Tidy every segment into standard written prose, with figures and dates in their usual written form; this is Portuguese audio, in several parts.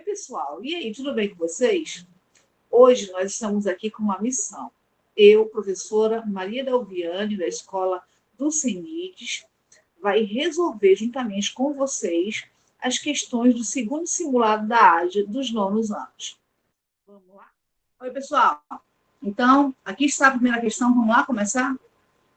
pessoal, e aí, tudo bem com vocês? Hoje nós estamos aqui com uma missão. Eu, professora Maria Dalviane, da Escola do CENIDES, vai resolver juntamente com vocês as questões do segundo simulado da AGE dos nonos anos. Vamos lá? Oi, pessoal. Então, aqui está a primeira questão. Vamos lá começar?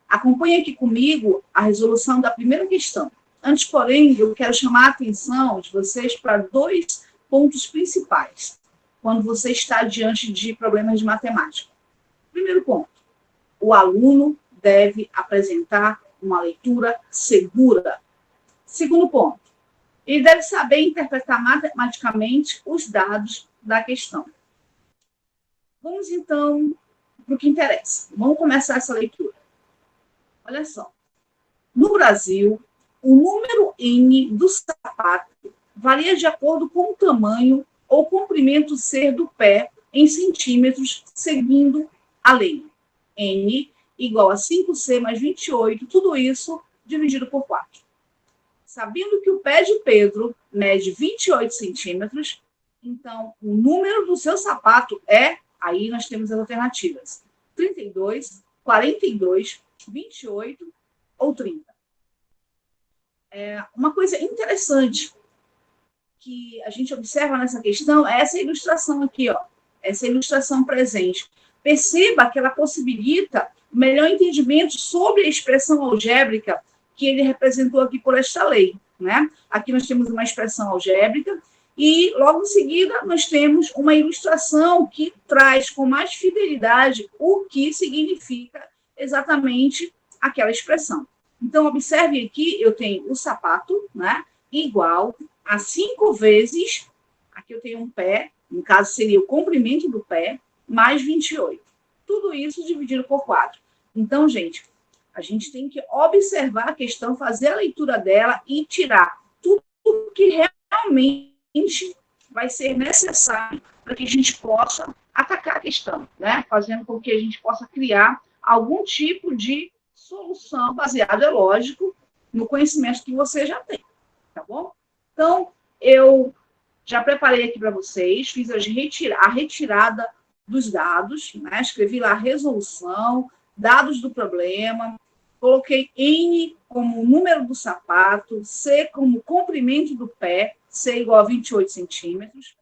Acompanhe aqui comigo a resolução da primeira questão. Antes, porém, eu quero chamar a atenção de vocês para dois pontos principais, quando você está diante de problemas de matemática. Primeiro ponto, o aluno deve apresentar uma leitura segura. Segundo ponto, ele deve saber interpretar matematicamente os dados da questão. Vamos, então, para o que interessa. Vamos começar essa leitura. Olha só. No Brasil, o número N do sapato varia de acordo com o tamanho ou comprimento ser do pé em centímetros, seguindo a lei. N igual a 5C mais 28, tudo isso dividido por 4. Sabendo que o pé de Pedro mede 28 centímetros, então o número do seu sapato é, aí nós temos as alternativas, 32, 42, 28 ou 30. Uma coisa interessante que a gente observa nessa questão é essa ilustração aqui, ó, essa ilustração presente. Perceba que ela possibilita o melhor entendimento sobre a expressão algébrica que ele representou aqui por esta lei, né? Aqui nós temos uma expressão algébrica e, logo em seguida, nós temos uma ilustração que traz com mais fidelidade o que significa exatamente aquela expressão. Então, observe aqui, eu tenho o sapato, né, igual a 5 vezes, aqui eu tenho um pé, no caso seria o comprimento do pé, mais 28. Tudo isso dividido por 4. Então, gente, a gente tem que observar a questão, fazer a leitura dela e tirar tudo que realmente vai ser necessário para que a gente possa atacar a questão, né? Fazendo com que a gente possa criar algum tipo de solução baseada, é lógico, no conhecimento que você já tem, tá bom? Então, eu já preparei aqui para vocês, fiz a retirada dos dados, né? Escrevi lá a resolução, dados do problema, coloquei N como o número do sapato, C como o comprimento do pé, C igual a 28 centímetros.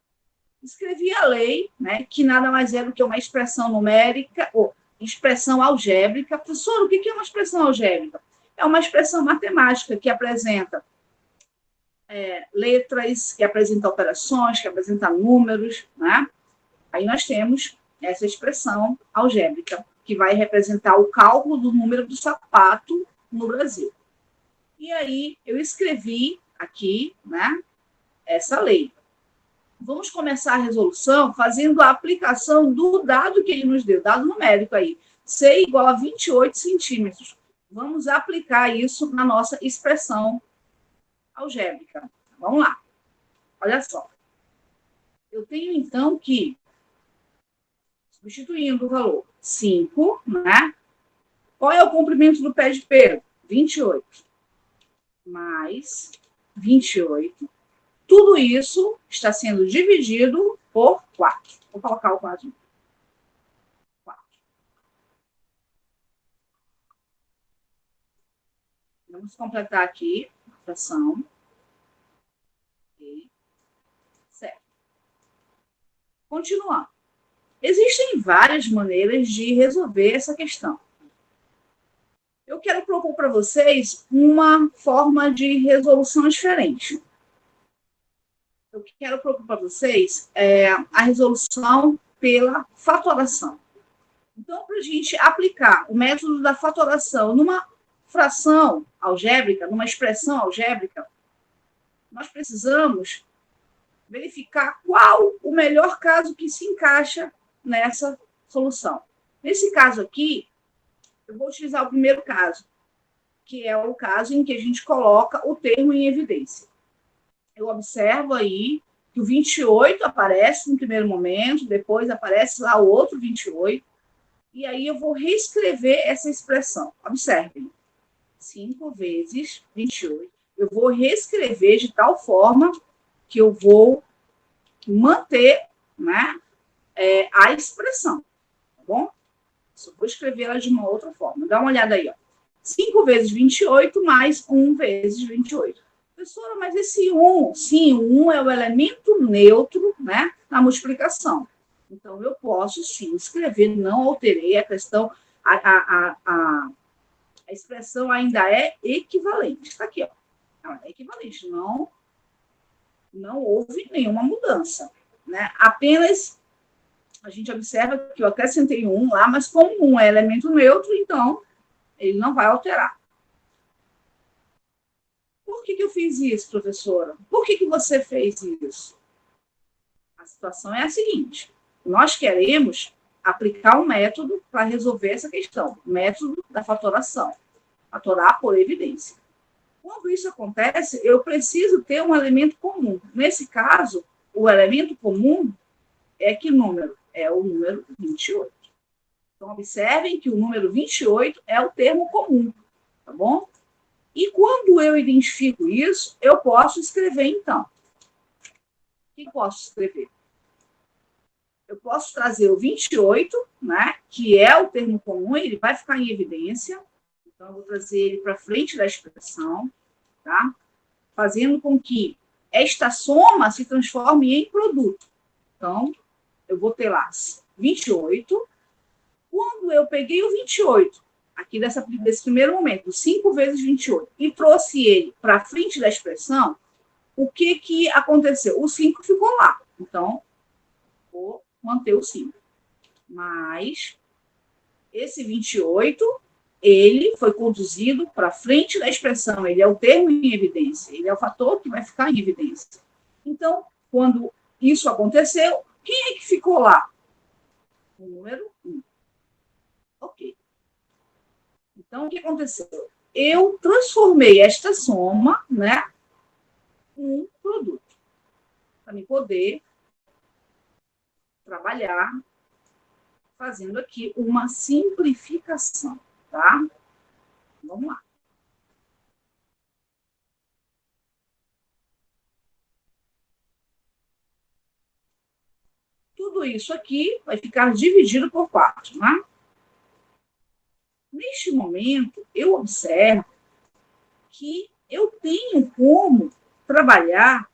Escrevi a lei, né, que nada mais é do que uma expressão numérica, ou expressão algébrica. Professor, o que é uma expressão algébrica? É uma expressão matemática que apresenta letras, que apresenta operações, que apresenta números, né? Aí nós temos essa expressão algébrica, que vai representar o cálculo do número do sapato no Brasil. E aí eu escrevi aqui, né, essa lei. Vamos começar a resolução fazendo a aplicação do dado que ele nos deu, dado numérico aí, C igual a 28 centímetros. Vamos aplicar isso na nossa expressão algébrica. Vamos lá. Olha só. Eu tenho, então, que, substituindo o valor 5, né? Qual é o comprimento do pé de Pedro? 28. Mais 28. Tudo isso está sendo dividido por 4. Vou colocar o 4. 4. Vamos completar aqui a fração. Certo. Continuando. Existem várias maneiras de resolver essa questão. Eu quero propor para vocês uma forma de resolução diferente. Eu quero propor para vocês a resolução pela fatoração. Então, para a gente aplicar o método da fatoração numa fração algébrica, numa expressão algébrica, nós precisamos verificar qual o melhor caso que se encaixa nessa solução. Nesse caso aqui, eu vou utilizar o primeiro caso, que é o caso em que a gente coloca o termo em evidência. Eu observo aí que o 28 aparece no primeiro momento, depois aparece lá o outro 28, e aí eu vou reescrever essa expressão. Observem. 5 vezes 28. Eu vou reescrever de tal forma que eu vou manter, né, a expressão, tá bom? Só vou escrever ela de uma outra forma. Dá uma olhada aí, ó. 5 vezes 28 mais 1 vezes 28. Professora, mas esse 1, sim, o 1 é o elemento neutro, né, na multiplicação. Então, eu posso, sim, escrever, não alterei a questão, a expressão ainda é equivalente. Está aqui, ó. Ela é equivalente, não houve nenhuma mudança, né? Apenas a gente observa que eu acrescentei um lá, mas como um é elemento neutro, então ele não vai alterar. Por que eu fiz isso, professora? Por que você fez isso? A situação é a seguinte: nós queremos aplicar um método para resolver essa questão, o método da fatoração, fatorar por evidência. Quando isso acontece, eu preciso ter um elemento comum. Nesse caso, o elemento comum é que número? É o número 28. Então, observem que o número 28 é o termo comum, tá bom? E quando eu identifico isso, eu posso escrever, então. O que posso escrever? Eu posso trazer o 28, né, que é o termo comum, ele vai ficar em evidência. Então, eu vou trazer ele para frente da expressão, tá? Fazendo com que esta soma se transforme em produto. Então, eu vou ter lá 28. Quando eu peguei o 28, aqui desse primeiro momento, 5 vezes 28, e trouxe ele para frente da expressão, o que aconteceu? O 5 ficou lá. Então, vou manter o 5. Mas esse 28, ele foi conduzido para frente da expressão, ele é o termo em evidência, ele é o fator que vai ficar em evidência. Então, quando isso aconteceu, quem é que ficou lá? O número 1. Ok. Então, o que aconteceu? Eu transformei esta soma, né, em um produto, para me poder trabalhar fazendo aqui uma simplificação, tá? Vamos lá. Tudo isso aqui vai ficar dividido por 4, né? Neste momento, eu observo que eu tenho como trabalhar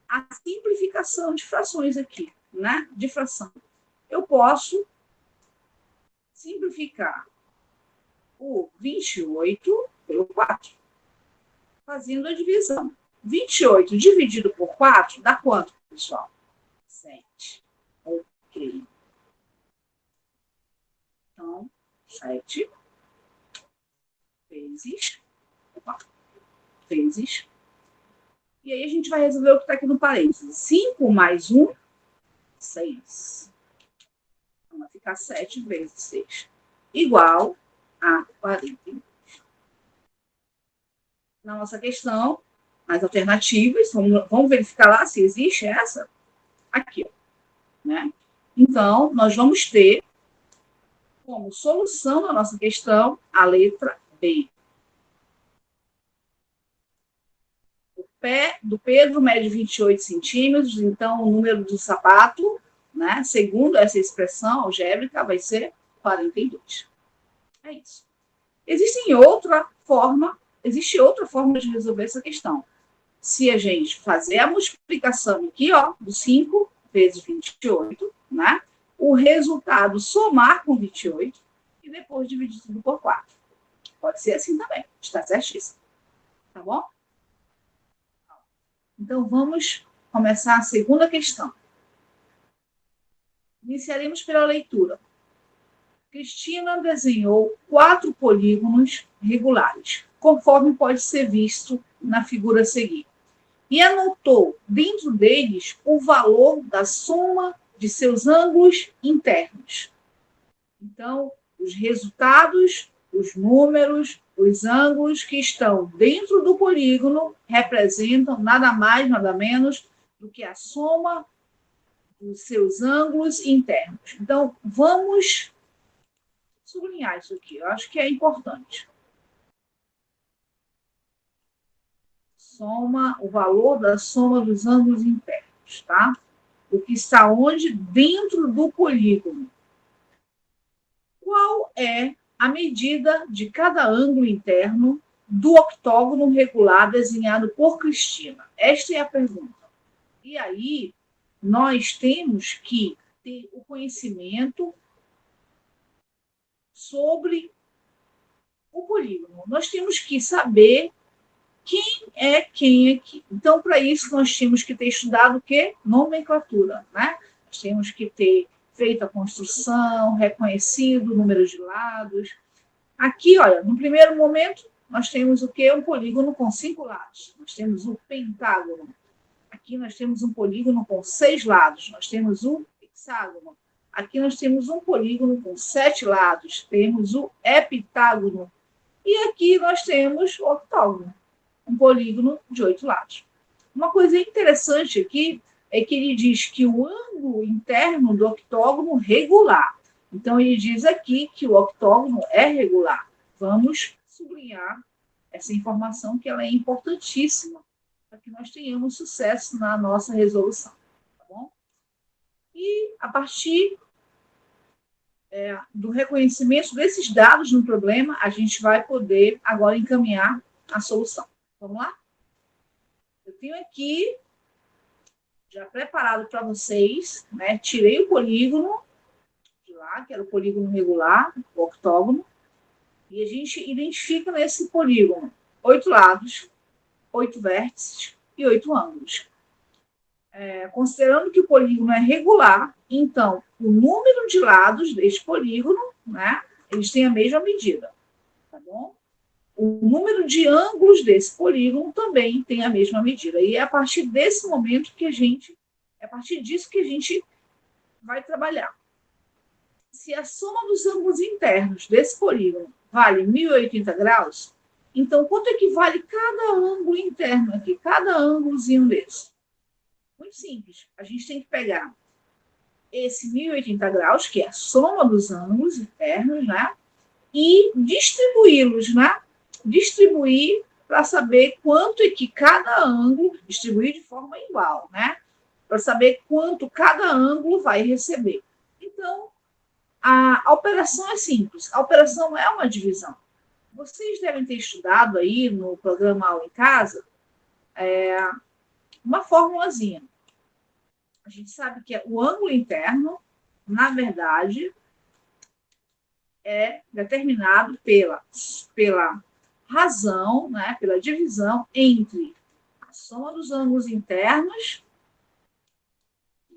a simplificação de frações aqui, né? De fração. Eu posso simplificar o 28 pelo 4, fazendo a divisão. 28 dividido por 4 dá quanto, pessoal? 7. Ok. Então, 7 vezes 4. E aí a gente vai resolver o que está aqui no parênteses. 5 mais 1, 6. Então, vai ficar 7 vezes 6. Igual a 40. Na nossa questão, as alternativas, vamos verificar lá se existe essa. Aqui, ó, né? Então, nós vamos ter como solução da nossa questão a letra B. O pé do Pedro mede 28 centímetros, então o número do sapato, né, segundo essa expressão algébrica, vai ser 42. É isso. Existe outra forma de resolver essa questão. Se a gente fazer a multiplicação aqui, ó, do 5 vezes 28, né? O resultado somar com 28 e depois dividir tudo por 4. Pode ser assim também, está certíssimo. Tá bom? Então, vamos começar a segunda questão. Iniciaremos pela leitura. Cristina desenhou 4 polígonos regulares, conforme pode ser visto na figura a seguir, e anotou dentro deles o valor da soma de seus ângulos internos. Então, os resultados, os números, os ângulos que estão dentro do polígono representam nada mais, nada menos do que a soma dos seus ângulos internos. Então, vamos sublinhar isso aqui, eu acho que é importante. Soma, o valor da soma dos ângulos internos, tá? o que está onde? Dentro do polígono. Qual é a medida de cada ângulo interno do octógono regular desenhado por Cristina? Esta é a pergunta. E aí, nós temos que ter o conhecimento sobre o polígono. Nós temos que saber quem é quem aqui. Então, para isso, nós temos que ter estudado o quê? Nomenclatura, né? Nós temos que ter feito a construção, reconhecido o número de lados. Aqui, olha, no primeiro momento, nós temos o quê? Um polígono com 5 lados. Nós temos o pentágono. Aqui nós temos um polígono com 6 lados. Nós temos o hexágono. Aqui nós temos um polígono com 7 lados. Temos o heptágono. E aqui nós temos o octógono, um polígono de 8 lados. Uma coisa interessante aqui é que ele diz que o ângulo interno do octógono regular. Então, ele diz aqui que o octógono é regular. Vamos sublinhar essa informação, que ela é importantíssima para que nós tenhamos sucesso na nossa resolução. Tá bom? E, a partir do reconhecimento desses dados no problema, a gente vai poder agora encaminhar a solução. Vamos lá? Eu tenho aqui, já preparado para vocês, né? Tirei o polígono de lá, que era o polígono regular, o octógono, e a gente identifica nesse polígono 8 lados, 8 vértices e 8 ângulos. Considerando que o polígono é regular, então, o número de lados deste polígono, né, eles têm a mesma medida, tá bom? O número de ângulos desse polígono também tem a mesma medida. E é a partir desse momento que é a partir disso que a gente vai trabalhar. Se a soma dos ângulos internos desse polígono vale 1080 graus, então quanto é que vale cada ângulo interno aqui, cada ângulozinho desse? Muito simples. A gente tem que pegar esse 1080 graus, que é a soma dos ângulos internos, né? E distribuí-los, né? Distribuir para saber quanto é que cada ângulo, distribuir de forma igual, né? Para saber quanto cada ângulo vai receber. Então, a operação é simples. A operação é uma divisão. Vocês devem ter estudado aí no programa Aula em Casa uma formulazinha. A gente sabe que o ângulo interno, na verdade, é determinado pela razão, né, pela divisão entre a soma dos ângulos internos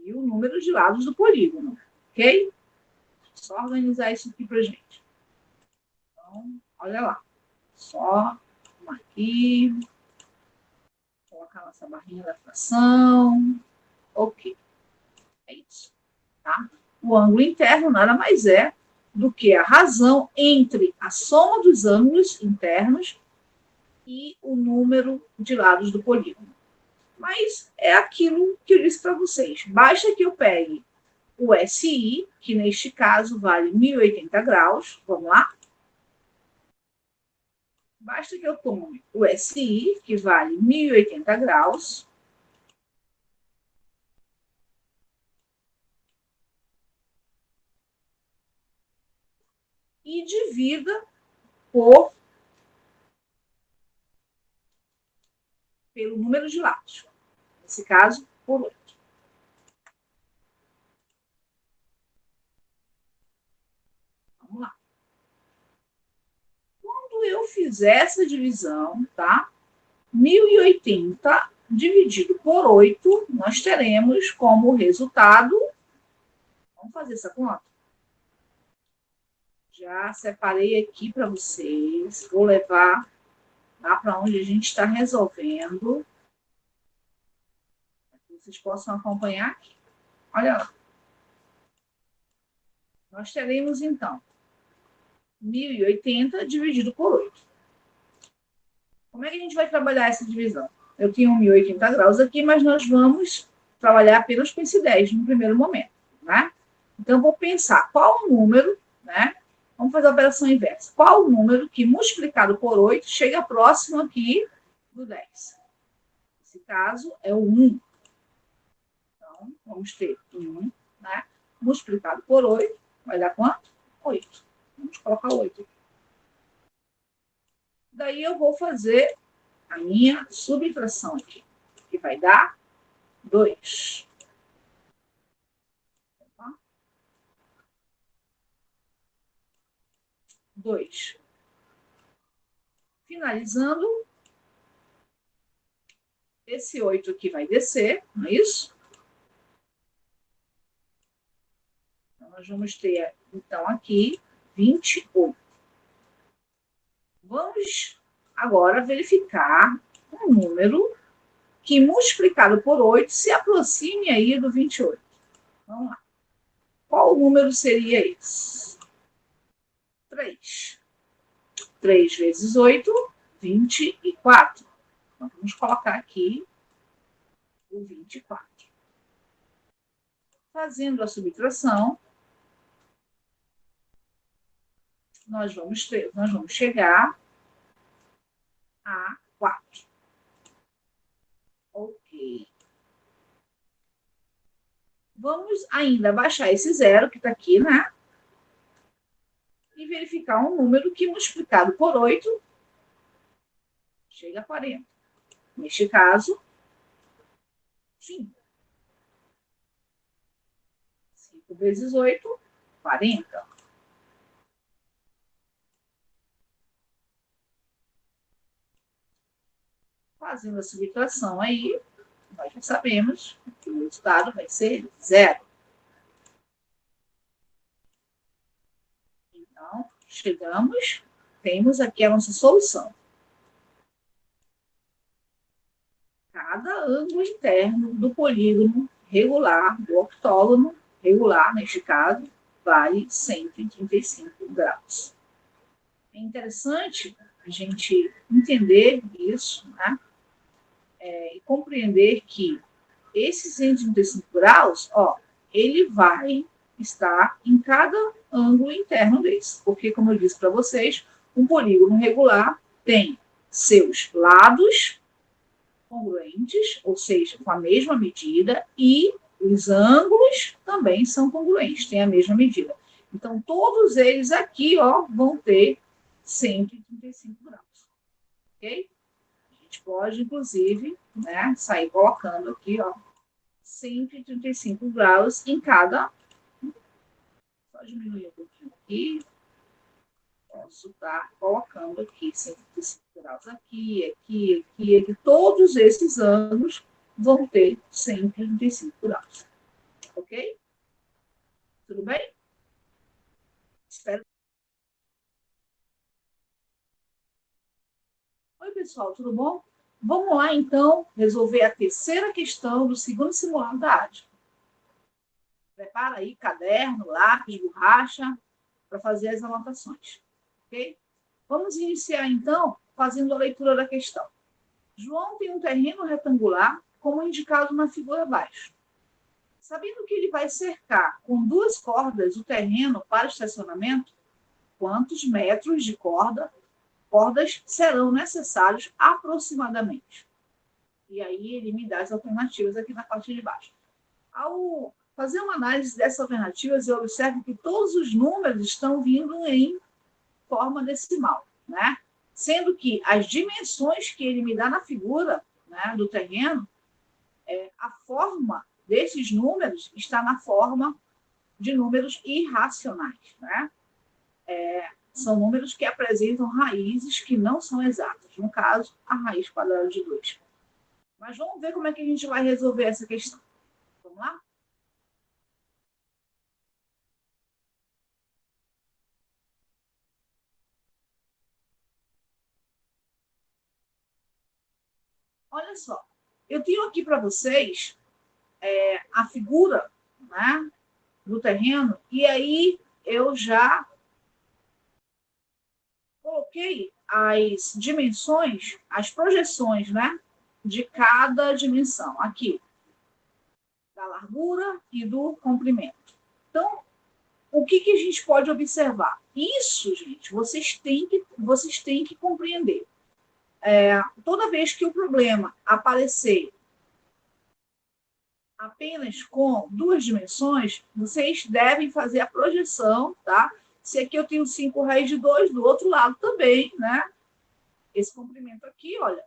e o número de lados do polígono, ok? Só organizar isso aqui para gente. Então, olha lá. Só aqui, colocar nossa barrinha da fração. Ok. É isso. Tá? O ângulo interno nada mais é do que a razão entre a soma dos ângulos internos e o número de lados do polígono. Mas é aquilo que eu disse para vocês. Basta que eu pegue o SI, que neste caso vale 1080 graus. Vamos lá? Basta que eu tome o SI, que vale 1080 graus. E divida pelo número de lados. Nesse caso, por 8. Vamos lá. Quando eu fizer essa divisão, tá? 1080 dividido por 8, nós teremos como resultado... Vamos fazer essa conta? Já separei aqui para vocês. Vou levar lá para onde a gente está resolvendo. Para que vocês possam acompanhar aqui. Olha lá. Nós teremos, então, 1080 dividido por 8. Como é que a gente vai trabalhar essa divisão? Eu tenho 1080 graus aqui, mas nós vamos trabalhar apenas com esse 10 no primeiro momento, né? Então, eu vou pensar qual o número, né? Vamos fazer a operação inversa. Qual o número que, multiplicado por 8, chega próximo aqui do 10? Nesse caso, é o 1. Então, vamos vamos ter 1, né? Multiplicado por 8, vai dar quanto? 8. Vamos colocar 8. Daí eu vou fazer a minha subtração aqui, que vai dar 2. 2. Finalizando, esse 8 aqui vai descer, não é isso? Então, nós vamos ter, então, aqui 28. Vamos agora verificar um número que, multiplicado por 8, se aproxime aí do 28. Vamos lá. Qual número seria esse? 3. 3 vezes 8, 24. Então, vamos colocar aqui o 24. Fazendo a subtração, nós vamos chegar a 4. Ok. Vamos ainda baixar esse zero que está aqui, né? E verificar um número que, multiplicado por 8, chega a 40. Neste caso, 5. 5 vezes 8, 40. Fazendo a subtração aí, nós já sabemos que o resultado vai ser 0. Então, temos aqui a nossa solução. Cada ângulo interno do polígono regular, do octógono regular, neste caso, vale 135 graus. É interessante a gente entender isso, né? E compreender que esses 135 graus, ele vai estar em cada ângulo interno desse. Porque, como eu disse para vocês, um polígono regular tem seus lados congruentes, ou seja, com a mesma medida, e os ângulos também são congruentes, têm a mesma medida. Então, todos eles aqui, vão ter 135 graus. Ok? A gente pode, inclusive, né, sair colocando aqui, 135 graus em cada. Só diminuir um pouquinho aqui. Posso estar colocando aqui 135 graus aqui. Todos esses ângulos vão ter 135 graus. Ok? Tudo bem? Espero. Oi, pessoal, tudo bom? Vamos lá, então, resolver a terceira questão do segundo simulado da álgebra. Prepara aí caderno, lápis, borracha, para fazer as anotações. Ok? Vamos iniciar, então, fazendo a leitura da questão. João tem um terreno retangular, como indicado na figura abaixo. Sabendo que ele vai cercar com 2 cordas o terreno para estacionamento, quantos metros de cordas serão necessários aproximadamente? E aí ele me dá as alternativas aqui na parte de baixo. Ao fazer uma análise dessas alternativas, eu observo que todos os números estão vindo em forma decimal, né? Sendo que as dimensões que ele me dá na figura, né, do terreno, a forma desses números está na forma de números irracionais, né? São números que apresentam raízes que não são exatas. No caso, a raiz quadrada de 2. Mas vamos ver como é que a gente vai resolver essa questão. Vamos lá? Olha só, eu tenho aqui para vocês a figura, né, do terreno, e aí eu já coloquei as dimensões, as projeções, né, de cada dimensão aqui, da largura e do comprimento. Então, o que a gente pode observar? Isso, gente, vocês têm que compreender. Toda vez que o problema aparecer apenas com duas dimensões, vocês devem fazer a projeção, tá? Se aqui eu tenho 5 raiz de 2, do outro lado também, né? Esse comprimento aqui, olha,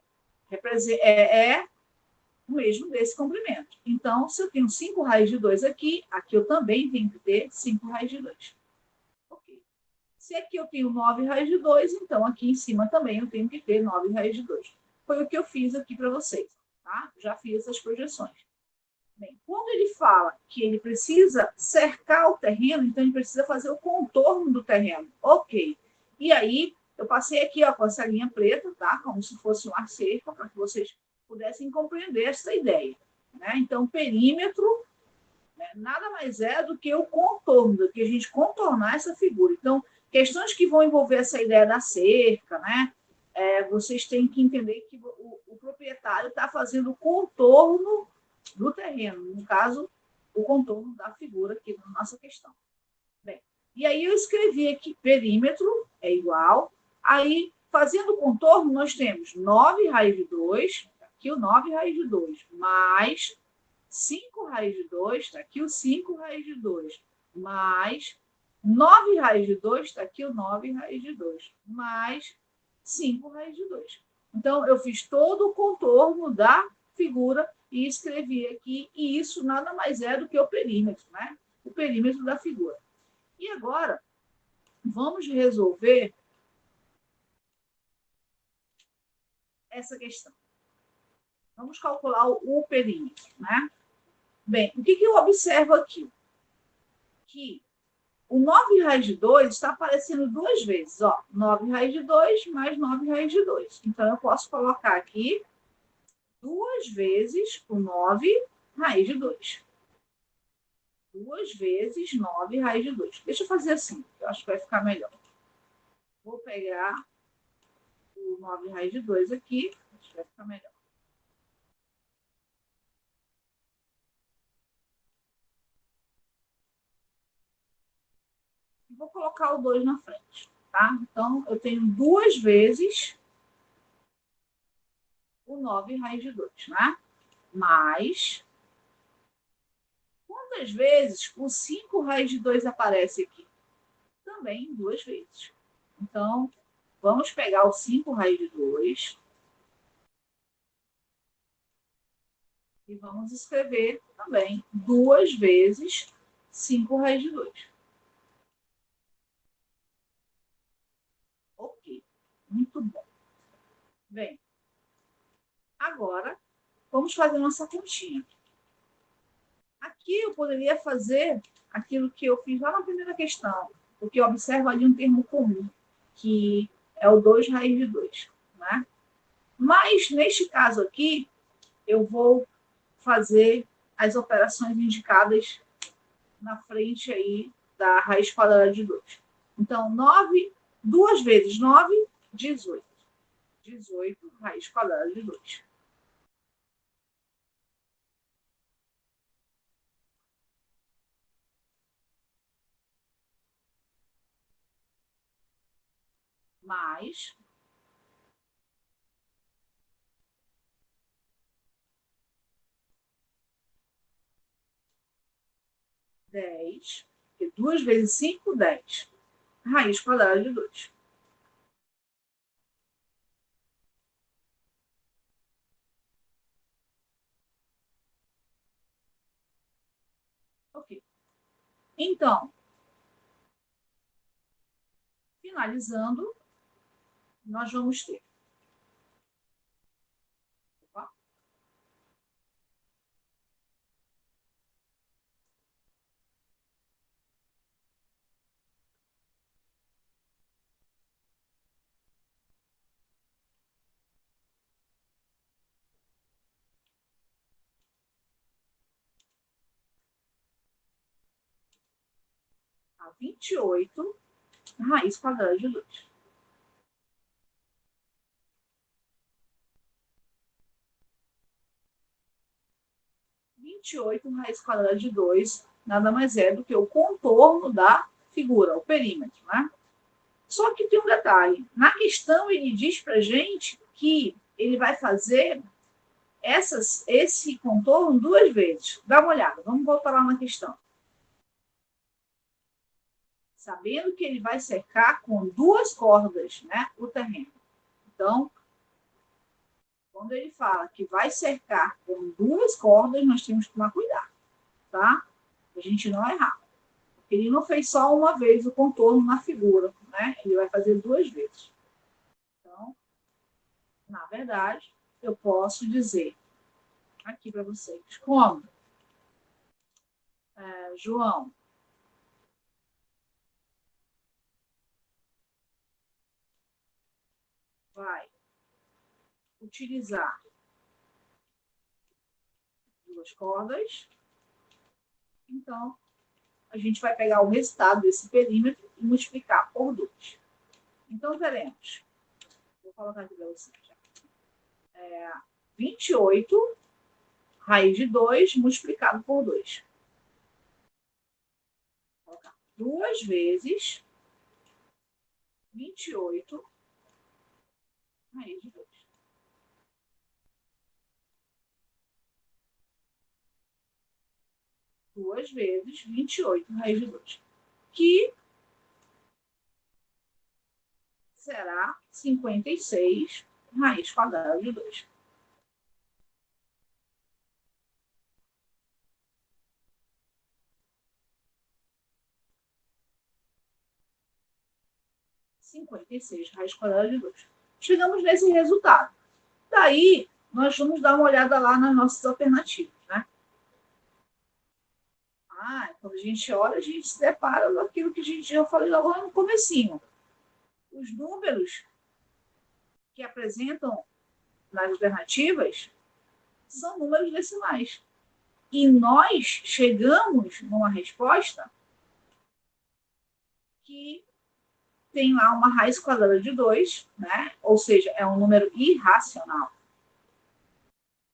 é o mesmo desse comprimento. Então, se eu tenho 5 raiz de 2 aqui, aqui eu também tenho que ter 5 raiz de 2. Ok. Se aqui eu tenho 9 raiz de 2, então aqui em cima também eu tenho que ter 9 raiz de 2. Foi o que eu fiz aqui para vocês, tá? Já fiz essas projeções. Bem, quando ele fala que ele precisa cercar o terreno, então ele precisa fazer o contorno do terreno. Ok. E aí, eu passei aqui ó, com essa linha preta, tá? Como se fosse uma cerca, para que vocês pudessem compreender essa ideia. Né? Então, perímetro, né, nada mais é do que o contorno, do que a gente contornar essa figura. Então, questões que vão envolver essa ideia da cerca, né? Vocês têm que entender que o proprietário está fazendo o contorno do terreno, no caso, o contorno da figura aqui na nossa questão. Bem, e aí eu escrevi aqui, perímetro é igual, aí, fazendo o contorno, nós temos 9 raiz de 2, aqui o 9 raiz de 2, mais 5 raiz de 2, está aqui o 5 raiz de 2, mais 9 raiz de 2, está aqui o 9 raiz de 2, mais 5 raiz de 2. Então, eu fiz todo o contorno da figura e escrevi aqui, e isso nada mais é do que o perímetro, né? O perímetro da figura. E agora, vamos resolver essa questão. Vamos calcular o perímetro, né? Bem, o que eu observo aqui? Que o 9 raiz de 2 está aparecendo duas vezes, ó. 9 raiz de 2 mais 9 raiz de 2. Então, eu posso colocar aqui duas vezes o 9 raiz de 2. Duas vezes 9 raiz de 2. Deixa eu fazer assim, eu acho que vai ficar melhor. Vou pegar o 9 raiz de 2 aqui, acho que vai ficar melhor. Vou colocar o 2 na frente, tá? Então, eu tenho duas vezes o 9 raiz de 2, né? Mais... Quantas vezes o 5 raiz de 2 aparece aqui? Também duas vezes. Então, vamos pegar o 5 raiz de 2 e vamos escrever também duas vezes 5 raiz de 2. Ok, muito bom. Bem, agora vamos fazer nossa continha. Aqui eu poderia fazer aquilo que eu fiz lá na primeira questão, porque eu observo ali um termo comum, que é o 2 raiz de 2. Né? Mas, neste caso aqui, eu vou fazer as operações indicadas na frente aí da raiz quadrada de 2. Então, 9, duas vezes 9, 18. 18 raiz quadrada de 2. Mais 10, porque 2 vezes 5, 10. Raiz quadrada de 2. Ok. Então, finalizando, nós vamos ter. Opa. A 28 raiz quadrada de 2. 28 raiz quadrada de 2 nada mais é do que o contorno da figura, o perímetro, né? Só que tem um detalhe. Na questão, ele diz para gente que ele vai fazer esse contorno duas vezes. Dá uma olhada, vamos voltar lá na questão. Sabendo que ele vai cercar com duas cordas, né, o terreno. Então, quando ele fala que vai cercar com duas cordas, nós temos que tomar cuidado, tá? A gente não errar. Ele não fez só uma vez o contorno na figura, né? Ele vai fazer duas vezes. Então, na verdade, eu posso dizer aqui para vocês como João vai utilizar duas cordas, então a gente vai pegar o resultado desse perímetro e multiplicar por 2. Então, veremos. Vou colocar aqui para vocês. 28 raiz de 2 multiplicado por 2. Vou colocar 2 vezes 28 raiz de 2. Duas vezes 28 raiz de 2. Que será 56 raiz quadrada de 2. Raiz quadrada de 2. Chegamos nesse resultado. Daí, nós vamos dar uma olhada lá nas nossas alternativas, né? Quando a gente olha, a gente se depara daquilo que a gente já falou logo no comecinho. Os números que apresentam nas alternativas são números decimais. E nós chegamos numa resposta que tem lá uma raiz quadrada de 2, né? Ou seja, é um número irracional.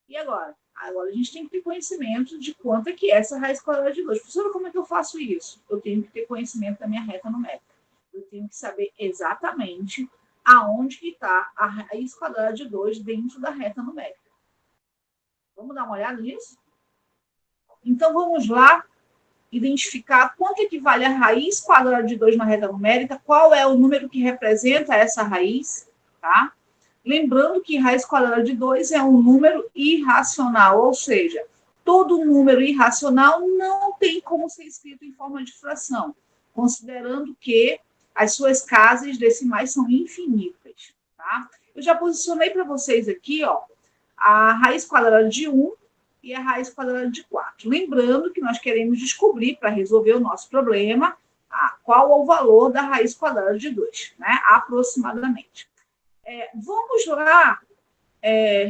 E agora? Agora a gente tem que ter conhecimento de quanto é que é essa raiz quadrada de 2. Professora, como é que eu faço isso? Eu tenho que ter conhecimento da minha reta numérica. Eu tenho que saber exatamente aonde que está a raiz quadrada de 2 dentro da reta numérica. Vamos dar uma olhada nisso? Então, vamos lá identificar quanto equivale a raiz quadrada de 2 na reta numérica, qual é o número que representa essa raiz, tá? Lembrando que raiz quadrada de 2 é um número irracional, ou seja, todo número irracional não tem como ser escrito em forma de fração, considerando que as suas casas decimais são infinitas, tá? Eu já posicionei para vocês aqui, ó, a raiz quadrada de 1 e a raiz quadrada de 4. Lembrando que nós queremos descobrir, para resolver o nosso problema, qual é o valor da raiz quadrada de 2, né? Aproximadamente. Vamos lá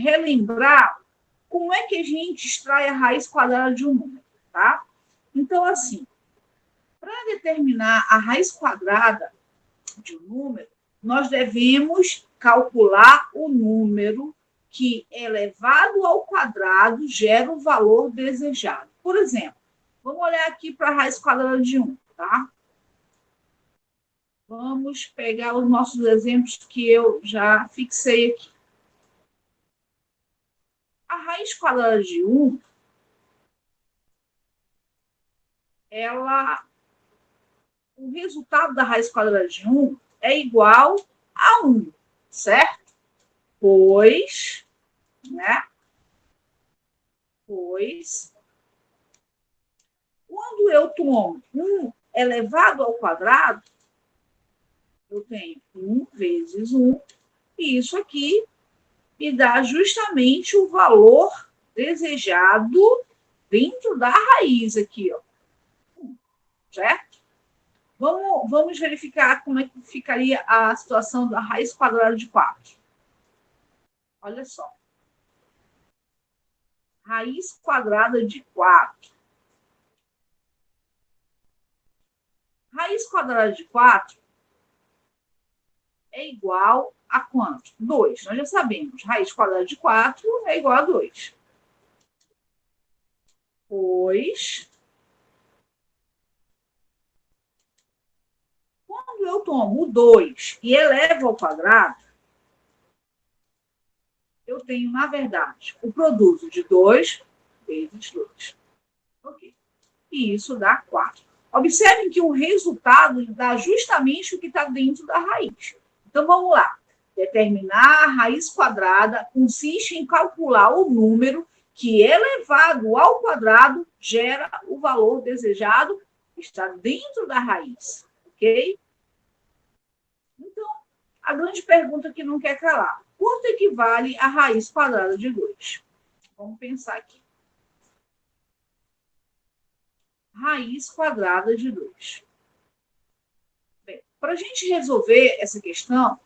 relembrar como é que a gente extrai a raiz quadrada de um número, tá? Então, assim, para determinar a raiz quadrada de um número, nós devemos calcular o número que, elevado ao quadrado, gera o valor desejado. Por exemplo, vamos olhar aqui para a raiz quadrada de 1, tá? Vamos pegar os nossos exemplos que eu já fixei aqui. A raiz quadrada de 1, o resultado da raiz quadrada de 1 é igual a 1, certo? Pois, né? Pois, quando eu tomo 1 elevado ao quadrado, eu tenho 1 vezes 1, e isso aqui me dá justamente o valor desejado dentro da raiz aqui, ó. Certo? Vamos verificar como é que ficaria a situação da raiz quadrada de 4. Olha só. Raiz quadrada de 4. Raiz quadrada de 4 é igual a quanto? 2. Nós já sabemos. Raiz quadrada de 4 é igual a 2. Pois, quando eu tomo 2 e elevo ao quadrado, eu tenho, na verdade, o produto de 2 vezes 2. Ok. E isso dá 4. Observem que o resultado dá justamente o que está dentro da raiz. Então, vamos lá. Determinar a raiz quadrada consiste em calcular o número que, elevado ao quadrado, gera o valor desejado, que está dentro da raiz. Ok? Então, a grande pergunta que não quer calar. Quanto equivale a raiz quadrada de 2? Vamos pensar aqui. Raiz quadrada de 2. Bem, para a gente resolver essa questão,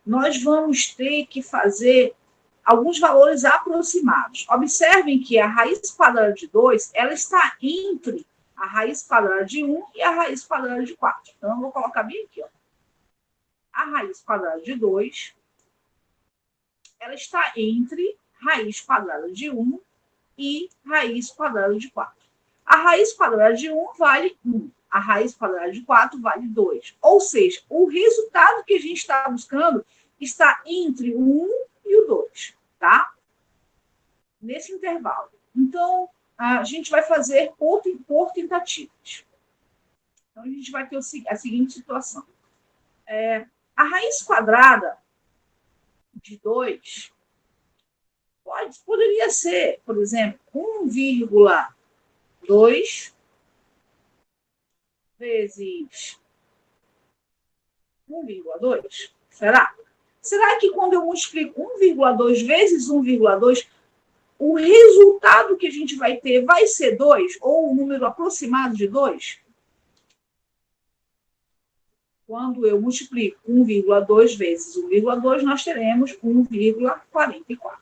nós vamos ter que fazer alguns valores aproximados. Observem que a raiz quadrada de 2, ela está entre a raiz quadrada de 1 e a raiz quadrada de 4. Então, eu vou colocar bem aqui. Ó. A raiz quadrada de 2, ela está entre raiz quadrada de 1 e raiz quadrada de 4. A raiz quadrada de 1 vale 1. A raiz quadrada de 4 vale 2. Ou seja, o resultado que a gente está buscando está entre o 1 e o 2, tá? Nesse intervalo. Então, a gente vai fazer por tentativas. Então, a gente vai ter a seguinte situação. A raiz quadrada de 2 poderia ser, por exemplo, 1,2 vezes 1,2? Será? Será que quando eu multiplico 1,2 vezes 1,2, o resultado que a gente vai ter vai ser 2? Ou um número aproximado de 2? Quando eu multiplico 1,2 vezes 1,2, nós teremos 1,44.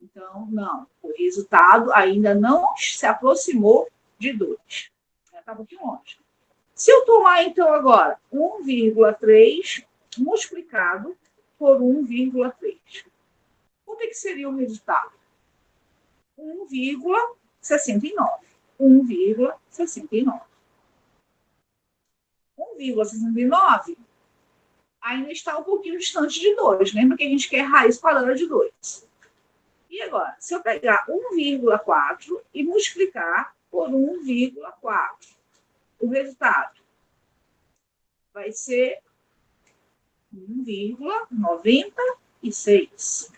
Então, não. O resultado ainda não se aproximou de 2. Está um pouquinho longe. Se eu tomar, então, agora 1,3 multiplicado por 1,3, quanto é que seria o resultado? 1,69. 1,69. 1,69 ainda está um pouquinho distante de 2. Lembra que a gente quer raiz quadrada de 2. E agora, se eu pegar 1,4 e multiplicar por 1,4, o resultado vai ser 1,96.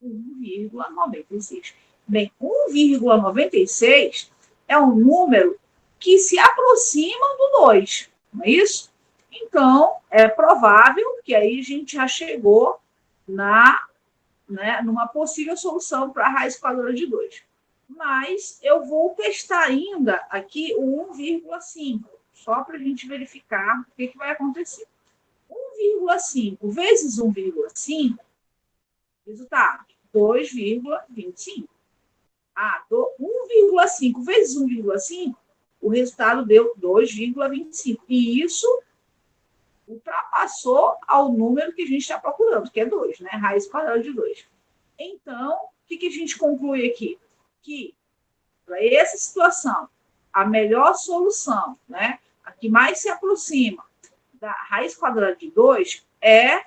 1,96. Bem, 1,96 é um número que se aproxima do 2, não é isso? Então, é provável que aí a gente já chegou numa possível solução para a raiz quadrada de 2. Mas eu vou testar ainda aqui o 1,5, só para a gente verificar o que vai acontecer. 1,5 vezes 1,5, resultado, 2,25. 1,5 vezes 1,5, o resultado deu 2,25. E isso ultrapassou ao número que a gente está procurando, que é 2, né? Raiz quadrada de 2. Então, o que a gente conclui aqui? Que, para essa situação, a melhor solução, né? A que mais se aproxima da raiz quadrada de 2 é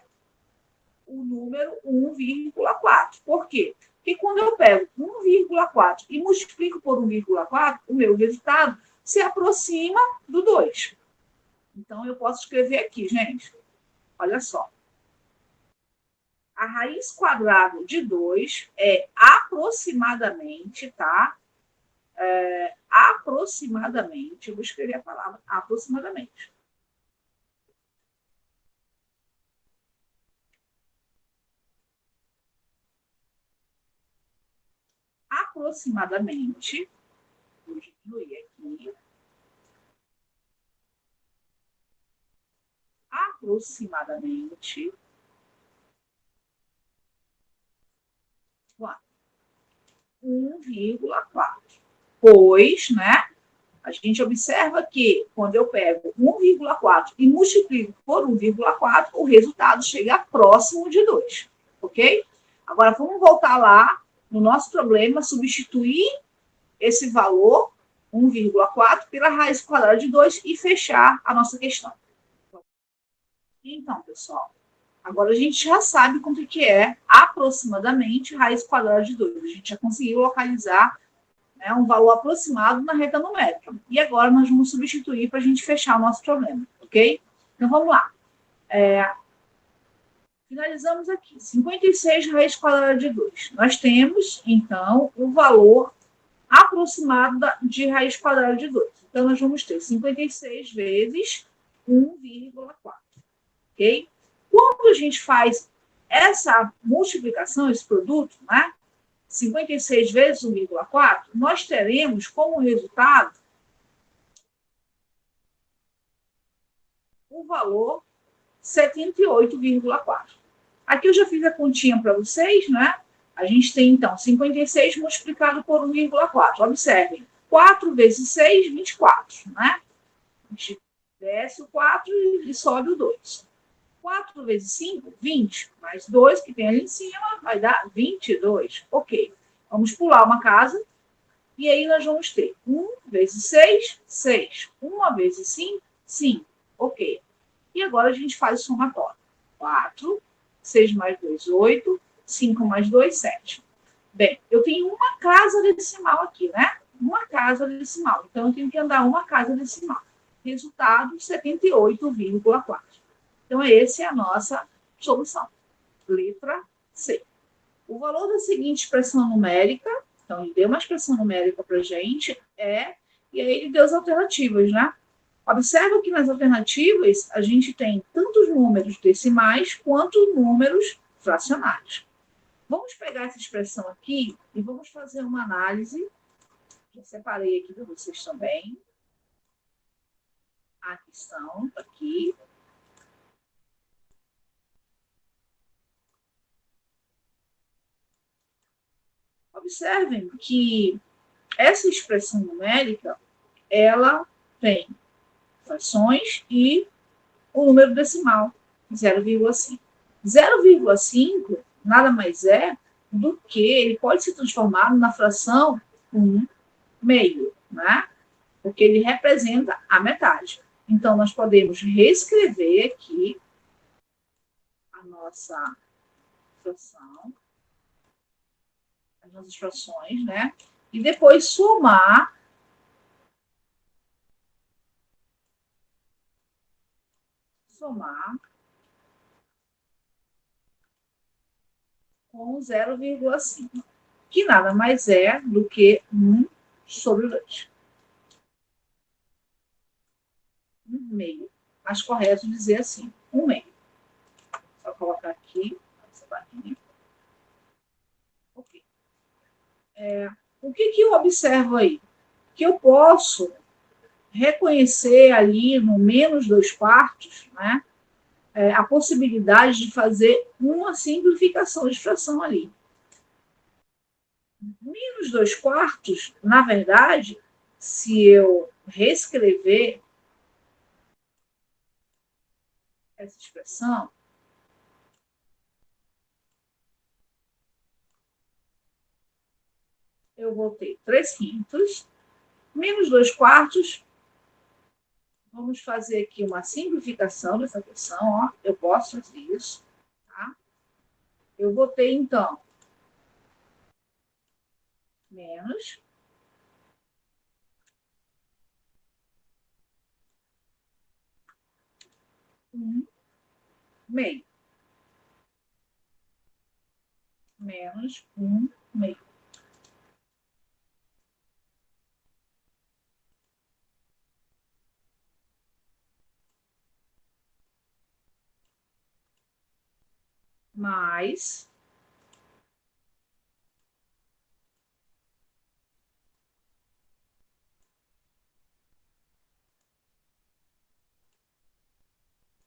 o número 1,4. Por quê? Porque quando eu pego 1,4 e multiplico por 1,4, o meu resultado se aproxima do 2. Então, eu posso escrever aqui, gente. Olha só. A raiz quadrada de 2 é aproximadamente, tá? Aproximadamente, eu vou escrever a palavra aproximadamente. Aproximadamente, vou diminuir aqui. Aproximadamente 1,4. Pois, né, a gente observa que quando eu pego 1,4 e multiplico por 1,4, o resultado chega próximo de 2, ok? Agora, vamos voltar lá no nosso problema, substituir esse valor, 1,4, pela raiz quadrada de 2 e fechar a nossa questão. Então, pessoal, Agora a gente já sabe quanto que é aproximadamente raiz quadrada de 2. A gente já conseguiu localizar, né, um valor aproximado na reta numérica. E agora nós vamos substituir para a gente fechar o nosso problema, ok? Então vamos lá. Finalizamos aqui. 56 raiz quadrada de 2. Nós temos, então, o valor aproximado de raiz quadrada de 2. Então, nós vamos ter 56 vezes 1,4. Ok? Quando a gente faz essa multiplicação, esse produto, né? 56 vezes 1,4, nós teremos como resultado o valor 78,4. Aqui eu já fiz a continha para vocês, né? A gente tem, então, 56 multiplicado por 1,4. Observem, 4 vezes 6, 24, né? A gente desce o 4 e sobe o 2. 4 vezes 5, 20, mais 2 que tem ali em cima, vai dar 22. Ok. Vamos pular uma casa, e aí nós vamos ter 1 vezes 6, 6. 1 vezes 5, 5. Ok. E agora a gente faz o somatório. 4, 6 mais 2, 8, 5 mais 2, 7. Bem, eu tenho uma casa decimal aqui, né? Uma casa decimal. Então, eu tenho que andar uma casa decimal. Resultado, 78,4. Então, essa é a nossa solução. Letra C. O valor da seguinte expressão numérica, então, ele deu uma expressão numérica para a gente, e aí ele deu as alternativas, né? Observa que nas alternativas a gente tem tanto os números decimais quanto os números fracionários. Vamos pegar essa expressão aqui e vamos fazer uma análise. Já separei aqui para vocês também. A questão aqui. Observem que essa expressão numérica, ela tem frações e o número decimal, 0,5. 0,5 nada mais é do que ele pode ser transformado na fração 1 meio, né? Porque ele representa a metade. Então, nós podemos reescrever aqui a nossa fração, as nossas frações, né? E depois somar com 0,5, que nada mais é do que 1 sobre 2. 1 meio. Mais correto dizer assim, 1 meio. Só colocar aqui, essa barrinha. Ok. O que eu observo aí? Que eu posso reconhecer ali no menos 2 quartos, né, a possibilidade de fazer uma simplificação de fração ali. Menos 2 quartos, na verdade, se eu reescrever essa expressão, eu vou ter 3 quintos, menos 2 quartos. Vamos fazer aqui uma simplificação dessa questão, ó. Eu posso fazer isso, tá? Eu vou ter, então, menos 1 meio. Menos 1 meio. Mais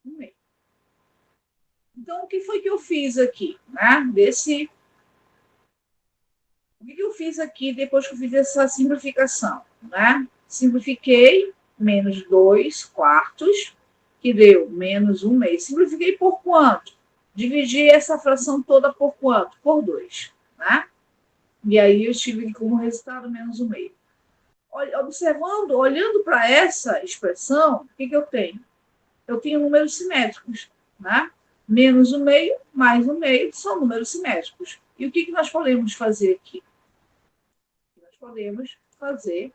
1 meio. Então, o que foi que eu fiz aqui, né? O que eu fiz aqui depois que eu fiz essa simplificação, né? Simplifiquei menos 2 quartos, que deu menos 1 meio. Simplifiquei por quanto? Dividi essa fração toda por quanto? Por 2, né? E aí eu tive como resultado menos 1 meio. Observando, olhando para essa expressão, o que eu tenho? Eu tenho números simétricos, né? menos o meio, mais o meio, são números simétricos. E o que nós podemos fazer aqui? Nós podemos fazer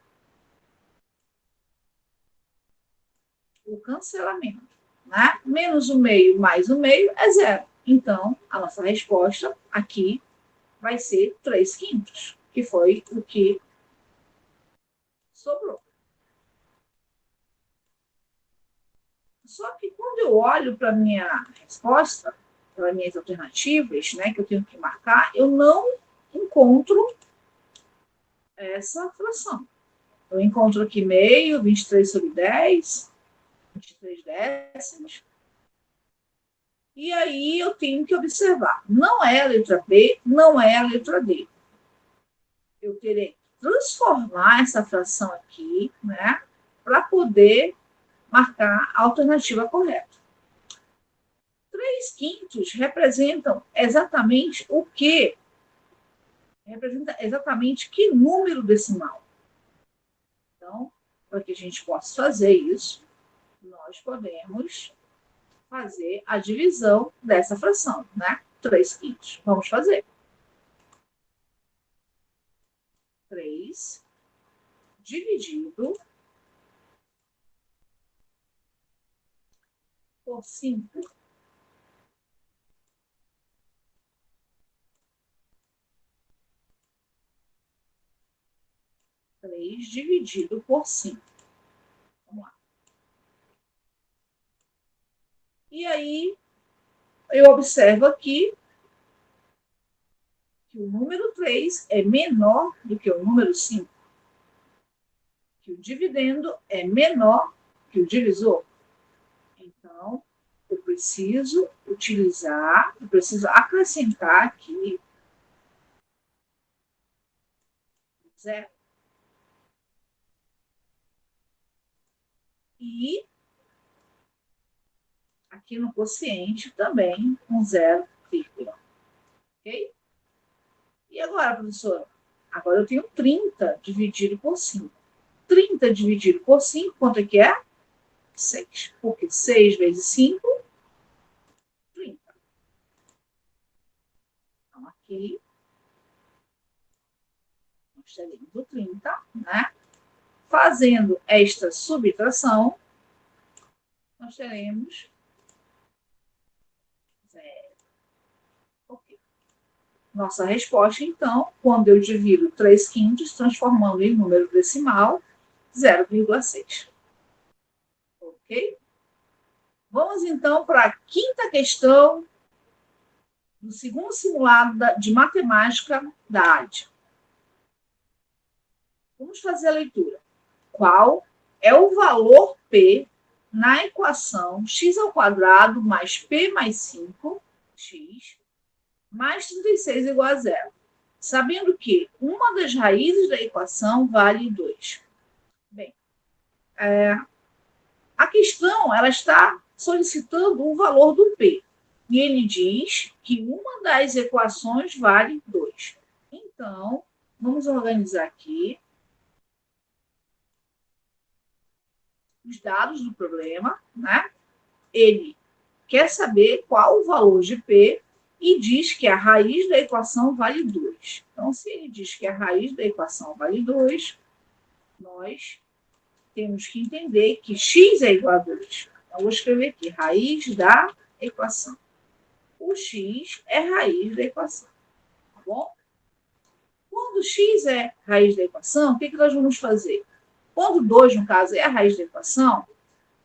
o cancelamento. Né? Menos o meio mais o meio é zero. Então, a nossa resposta aqui vai ser 3/5, que foi o que sobrou. Só que quando eu olho para a minha resposta, para minhas alternativas, né, que eu tenho que marcar, eu não encontro essa fração. Eu encontro aqui meio, 23/10, 23 décimos. E aí eu tenho que observar. Não é a letra B, não é a letra D. Eu terei que transformar essa fração aqui, né, para poder marcar a alternativa correta. 3/5 representam exatamente o quê? Representa exatamente que número decimal. Então, para que a gente possa fazer isso, nós podemos fazer a divisão dessa fração, né? 3/5. Vamos fazer. 3 dividido por 5. 3 dividido por 5. Vamos lá. E aí, eu observo aqui que o número 3 é menor do que o número 5. Que o dividendo é menor que o divisor. Então, eu preciso acrescentar aqui zero. E aqui no quociente também um zero, vírgula. Ok? E agora, professora? Agora eu tenho 30 dividido por 5. 30 dividido por 5, quanto é que é? 6. Porque 6 vezes 5, 30. Então, aqui, nós teremos o 30, né? Fazendo esta subtração, nós teremos zero. Ok. Nossa resposta, então, quando eu divido 3/5, transformando em número decimal, 0,6. Ok? Vamos, então, para a quinta questão do segundo simulado de matemática da AD. Vamos fazer a leitura. Qual é o valor P na equação x² mais P mais 5x mais 36 igual a zero, sabendo que uma das raízes da equação vale 2. Bem, a questão ela está solicitando o valor do P. E ele diz que uma das equações vale 2. Então, vamos organizar aqui os dados do problema, né? Ele quer saber qual o valor de P e diz que a raiz da equação vale 2. Então, se ele diz que a raiz da equação vale 2, nós temos que entender que x é igual a 2. Então, vou escrever aqui, raiz da equação. O x é raiz da equação, tá bom? Quando x é raiz da equação, o que nós vamos fazer? Quando 2, no caso, é a raiz da equação,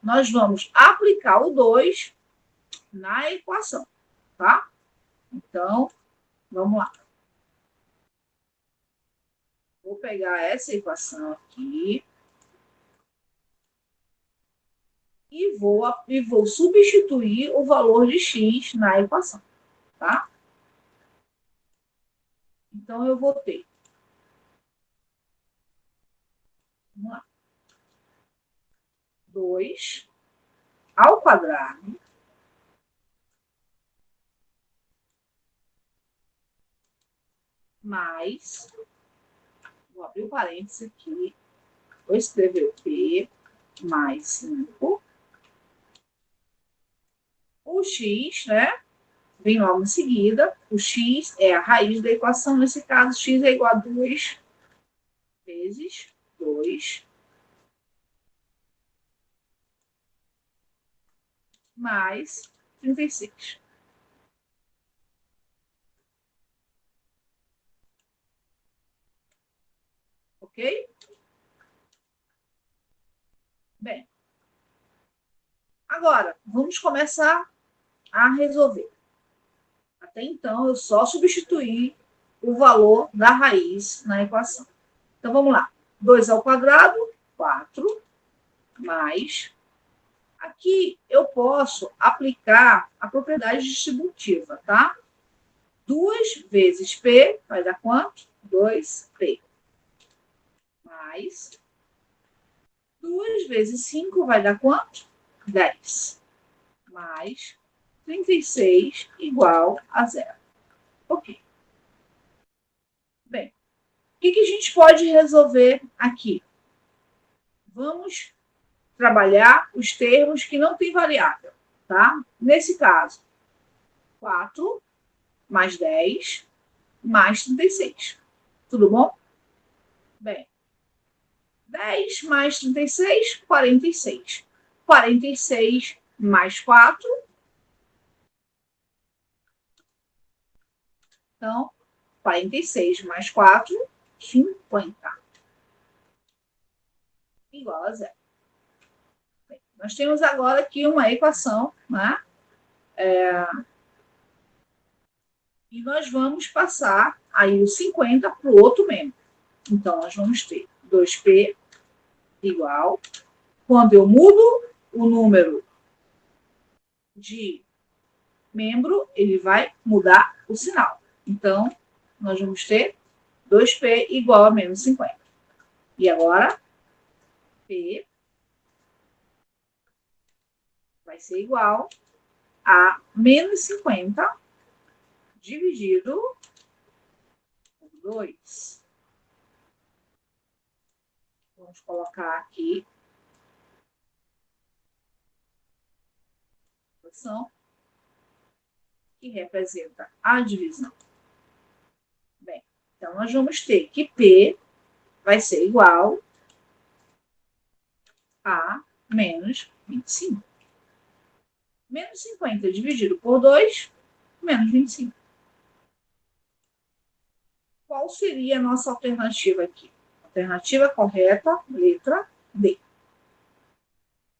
nós vamos aplicar o 2 na equação, tá? Então, vamos lá. Vou pegar essa equação aqui e vou substituir o valor de x na equação, tá? Então, eu vou ter. Vamos lá. 2 ao quadrado mais, vou abrir o parênteses aqui, vou escrever o P mais 5, o O x, né, vem logo em seguida. O x é a raiz da equação. Nesse caso, x é igual a 2 vezes 2 mais 36. Ok? Bem, agora, vamos começar a resolver. Até então, eu só substituí o valor da raiz na equação. Então, vamos lá. 2 ao quadrado, 4, mais. Aqui eu posso aplicar a propriedade distributiva, tá? 2 vezes P vai dar quanto? 2P. Mais 2 vezes 5 vai dar quanto? 10. Mais 36 igual a zero. Ok. Bem, o que a gente pode resolver aqui? Vamos trabalhar os termos que não têm variável, tá? Nesse caso, 4 mais 10 mais 36. Tudo bom? Bem, 10 mais 36, 46. 46 mais 4. Então, 46 mais 4, 50. Igual a zero. Bem, nós temos agora aqui uma equação, né? E nós vamos passar aí o 50 para o outro membro. Então, nós vamos ter 2P igual. Quando eu mudo o número de membro, ele vai mudar o sinal. Então, nós vamos ter 2P igual a menos 50. E agora, P vai ser igual a menos 50 dividido por 2. Vamos colocar aqui a equação que representa a divisão. Bem, então nós vamos ter que P vai ser igual a menos 25. Menos 50 dividido por 2, menos 25. Qual seria a nossa alternativa aqui? Alternativa correta, letra D.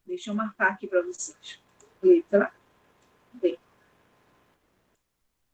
Deixa eu marcar aqui para vocês. Letra D.